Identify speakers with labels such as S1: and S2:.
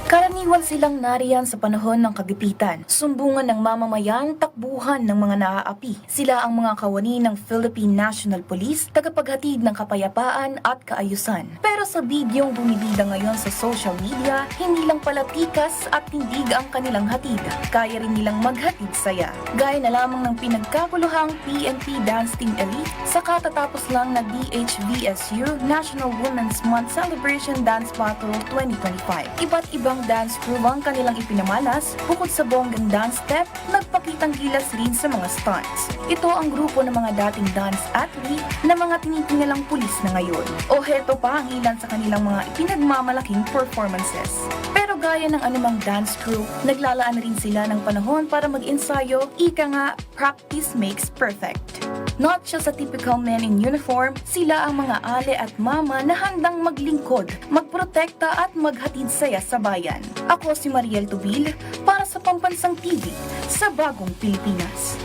S1: Karaniwan silang nariyan sa panahon ng kagipitan, sumbungan ng mamamayan, takbuhan ng mga naaapi. Sila ang mga kawani ng Philippine National Police, tagapaghatid ng kapayapaan at kaayusan. Pero sa bidyong bumibida ngayon sa social media, hindi lang pala tikas at tindig ang kanilang hatid. Kaya rin nilang maghatid saya. Gaya na lamang ng pinagkakuluhang PNP Dance Team Elite sa katatapos lang na DHVSU National Women's Month Celebration Dance Battle 2025. Iba't ibang dance crew ang kanilang ipinamalas, bukod sa bonggang dance step, nagpakitang gilas rin sa mga stunts. Ito ang grupo ng mga dating dance athlete na mga tinitingalang pulis na ngayon. O heto pa ang ilan sa kanilang mga ipinagmamalaking performances. Pero gaya ng anumang dance crew, naglalaan rin sila ng panahon para mag-ensayo, ika nga, practice makes perfect. Not just a typical men in uniform, sila ang mga ale at mama na handang maglingkod, magprotekta at maghatid saya sa bayan. Ako si Mariel Tubil para sa Pambansang TV sa Bagong Pilipinas.